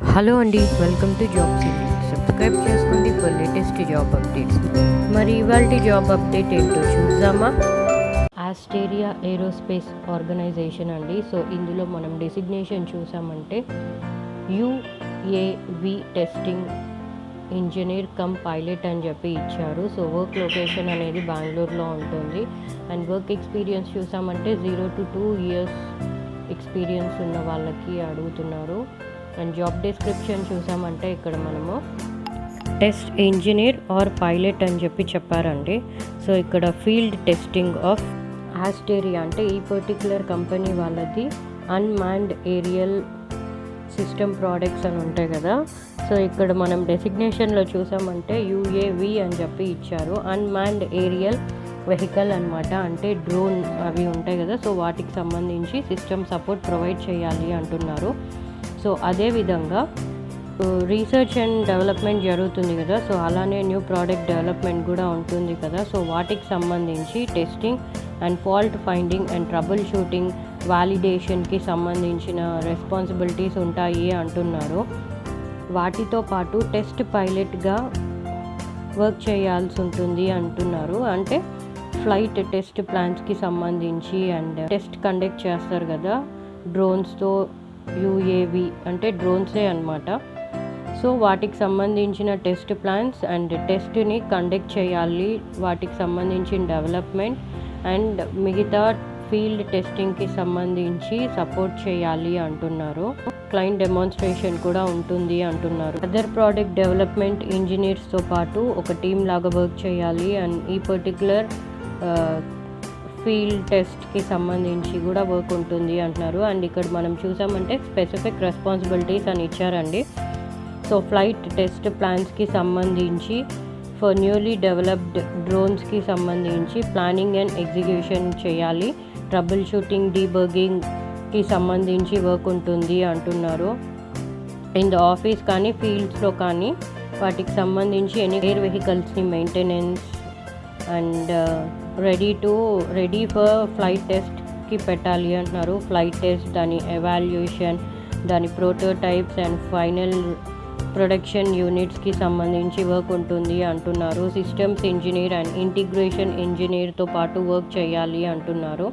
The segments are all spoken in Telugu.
హలో అండి, వెల్కమ్ టు jobsindeed. సబ్స్క్రైబ్ చేసుకోండి ఫర్ లేటెస్ట్ జాబ్ అప్డేట్స్. మరి ఇవాల్టి జాబ్ అప్డేట్ ఏంటో చూద్దామా. ఆస్టేరియా ఏరోస్పేస్ ఆర్గనైజేషన్ అండి. సో ఇందులో మనం డెసిగ్నేషన్ చూసామంటే UAV testing engineer come pilot అని చెప్పి ఇచ్చారు. సో వర్క్ లొకేషన్ అనేది బెంగళూరులో ఉంటుంది. అండ్ వర్క్ ఎక్స్పీరియన్స్ చూసామంటే 0 to 2 years ఎక్స్పీరియన్స్ ఉన్న వాళ్ళకి అడుగుతున్నారు. అండ్ జాబ్ డిస్క్రిప్షన్ చూసామంటే ఇక్కడ మనము టెస్ట్ ఇంజనీర్ ఆర్ పైలట్ అని చెప్పి చెప్పారండి. సో ఇక్కడ ఫీల్డ్ టెస్టింగ్ ఆఫ్ ఆస్టేరియా అంటే ఈ పర్టిక్యులర్ కంపెనీ వాళ్ళది అన్మాన్డ్ ఏరియల్ సిస్టమ్ ప్రోడక్ట్స్ అని ఉంటాయి కదా. సో ఇక్కడ మనం డెసిగ్నేషన్లో చూసామంటే UAV అని చెప్పి ఇచ్చారు. అన్మాన్డ్ ఏరియల్ వెహికల్ అనమాట, అంటే డ్రోన్ అవి ఉంటాయి కదా. సో వాటికి సంబంధించి సిస్టమ్ సపోర్ట్ ప్రొవైడ్ చేయాలి అంటున్నారు. సో అదేవిధంగా రీసెర్చ్ అండ్ డెవలప్మెంట్ జరుగుతుంది కదా. సో అలానే న్యూ ప్రోడక్ట్ డెవలప్మెంట్ కూడా ఉంటుంది కదా. సో వాటికి సంబంధించి testing and fault finding and troubleshooting వాలిడేషన్కి సంబంధించిన రెస్పాన్సిబిలిటీస్ ఉంటాయి అంటున్నారు. వాటితో పాటు టెస్ట్ పైలట్గా వర్క్ చేయాల్సి ఉంటుంది అంటున్నారు. అంటే ఫ్లైట్ టెస్ట్ ప్లాన్స్కి సంబంధించి అండ్ టెస్ట్ కండక్ట్ చేస్తారు కదా డ్రోన్స్తో. UAV అంటే డ్రోన్సే అనమాట. సో వాటికి సంబంధించిన టెస్ట్ ప్లాన్స్ అండ్ టెస్ట్ని కండక్ట్ చేయాలి, వాటికి సంబంధించిన డెవలప్మెంట్ అండ్ మిగతా ఫీల్డ్ టెస్టింగ్కి సంబంధించి సపోర్ట్ చేయాలి అంటున్నారు. క్లయింట్ డెమాన్స్ట్రేషన్ కూడా ఉంటుంది అంటున్నారు. అదర్ ప్రోడక్ట్ డెవలప్మెంట్ ఇంజనీర్స్తో పాటు ఒక టీమ్ లాగా వర్క్ చేయాలి అండ్ ఈ పర్టికులర్ ఫీల్డ్ టెస్ట్కి సంబంధించి కూడా వర్క్ ఉంటుంది అంటున్నారు. అండ్ ఇక్కడ మనం చూసామంటే స్పెసిఫిక్ రెస్పాన్సిబిలిటీస్ అని ఇచ్చారండి. సో ఫ్లైట్ టెస్ట్ ప్లాన్స్కి సంబంధించి ఫర్ న్యూలీ డెవలప్డ్ డ్రోన్స్కి సంబంధించి ప్లానింగ్ అండ్ ఎగ్జిక్యూషన్ చేయాలి. ట్రబుల్ షూటింగ్ డీబగింగ్కి సంబంధించి వర్క్ ఉంటుంది అంటున్నారు. ఇన్ ద ఆఫీస్ కానీ ఫీల్డ్స్లో కానీ వాటికి సంబంధించి ఎయిర్ వెహికల్స్ని maintenance and ready for flight టెస్ట్కి పెట్టాలి అంటున్నారు. ఫ్లైట్ టెస్ట్, దాని ఎవాల్యుయేషన్, దాని ప్రోటోటైప్స్ అండ్ ఫైనల్ ప్రొడక్షన్ యూనిట్స్కి సంబంధించి వర్క్ ఉంటుంది అంటున్నారు. సిస్టమ్స్ ఇంజనీర్ అండ్ ఇంటిగ్రేషన్ ఇంజనీర్తో పాటు వర్క్ చేయాలి అంటున్నారు.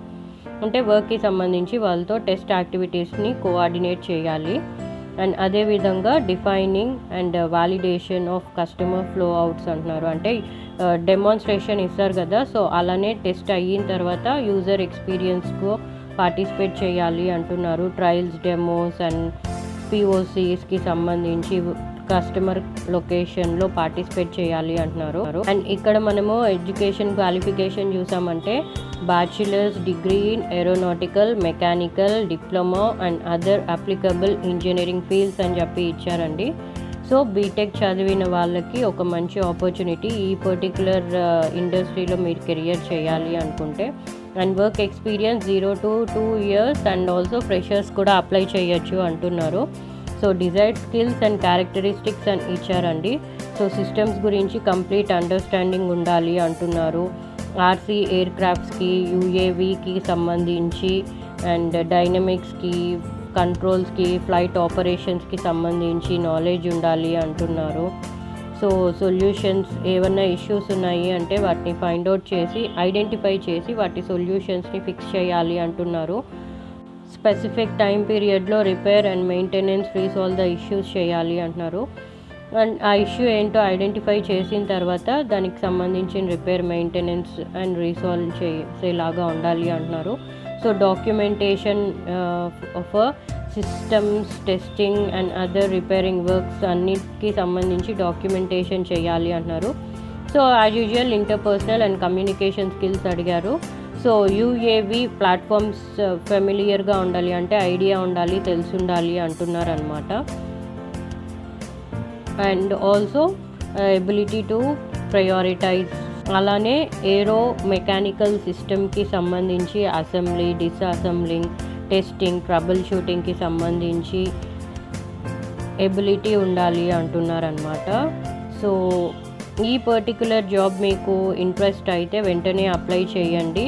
అంటే వర్క్కి సంబంధించి వాళ్ళతో టెస్ట్ యాక్టివిటీస్ని కోఆర్డినేట్ చేయాలి. అండ్ అదేవిధంగా defining and validation of customer flow outs అంటున్నారు. అంటే డెమాన్స్ట్రేషన్ ఇస్తారు కదా. సో అలానే టెస్ట్ అయిన తర్వాత యూజర్ ఎక్స్పీరియన్స్కు పార్టిసిపేట్ చేయాలి అంటున్నారు. ట్రయల్స్, డెమోస్ అండ్ POCస్కి సంబంధించి కస్టమర్ లొకేషన్లో పార్టిసిపేట్ చేయాలి అంటున్నారు. అండ్ ఇక్కడ మనము ఎడ్యుకేషన్ క్వాలిఫికేషన్ చూసామంటే bachelors degree in aeronautical, mechanical, diploma and other applicable engineering fields అని చెప్పి ఇచ్చారండి. సో బీటెక్ చదివిన వాళ్ళకి ఒక మంచి ఆపర్చునిటీ ఈ పర్టికులర్ ఇండస్ట్రీలో మీరు కెరియర్ చేయాలి అనుకుంటే. And work experience 0 to 2 years and also freshers కూడా అప్లై చేయొచ్చు అంటున్నారు. So desired skills and characteristics అని ఇచ్చారండి. సో సిస్టమ్స్ గురించి కంప్లీట్ అండర్స్టాండింగ్ ఉండాలి అంటున్నారు. RC ఎయిర్ క్రాఫ్ట్స్కి, UAVకి సంబంధించి అండ్ డైనమిక్స్కి, కంట్రోల్స్కి, ఫ్లైట్ ఆపరేషన్స్కి సంబంధించి నాలెడ్జ్ ఉండాలి అంటున్నారు. సో సొల్యూషన్స్ ఏమన్నా ఇష్యూస్ ఉన్నాయి అంటే వాటిని ఫైండ్ అవుట్ చేసి ఐడెంటిఫై చేసి వాటి సొల్యూషన్స్ని ఫిక్స్ చేయాలి అంటున్నారు. స్పెసిఫిక్ టైం పీరియడ్లో repair and maintenance resolve the issues చేయాలి అంటున్నారు. అండ్ ఆ ఇష్యూ ఏంటో ఐడెంటిఫై చేసిన తర్వాత దానికి సంబంధించిన రిపేర్, మెయింటెనెన్స్ అండ్ రీసాల్వ్ చేసేలాగా ఉండాలి అంటున్నారు. So documentation of systems testing and other repairing works అన్నిటికీ సంబంధించి డాక్యుమెంటేషన్ చేయాలి అంటున్నారు. So as usual interpersonal and communication skills అడిగారు. సో UAV ప్లాట్ఫామ్స్ ఫెమిలియర్గా ఉండాలి, అంటే ఐడియా ఉండాలి, తెలిసి ఉండాలి అంటున్నారు అనమాట. And also ability to prioritise, అలానే ఏరో మెకానికల్ సిస్టమ్కి సంబంధించి అసెంబ్లీ, డిస్అసెంబ్లింగ్, టెస్టింగ్, ట్రబుల్ షూటింగ్కి సంబంధించి ఎబిలిటీ ఉండాలి అంటున్నారనమాట. సో ఈ పర్టికులర్ జాబ్ మీకు ఇంట్రెస్ట్ అయితే వెంటనే అప్లై చేయండి.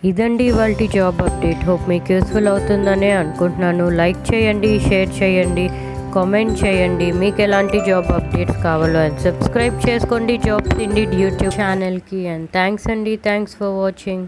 ఇదండి ఇవాల్టి జాబ్ అప్డేట్. హోప్ మీకు యూస్ఫుల్ అవుతుందనే అనుకుంటున్నాను. లైక్ చేయండి, షేర్ చేయండి, కామెంట్ చేయండి మీకు ఎలాంటి జాబ్ అప్డేట్స్ కావాలో. అండ్ సబ్స్క్రైబ్ చేసుకోండి జాబ్స్ ఇండీడ్ యూట్యూబ్ ఛానల్కి. And thanks for watching.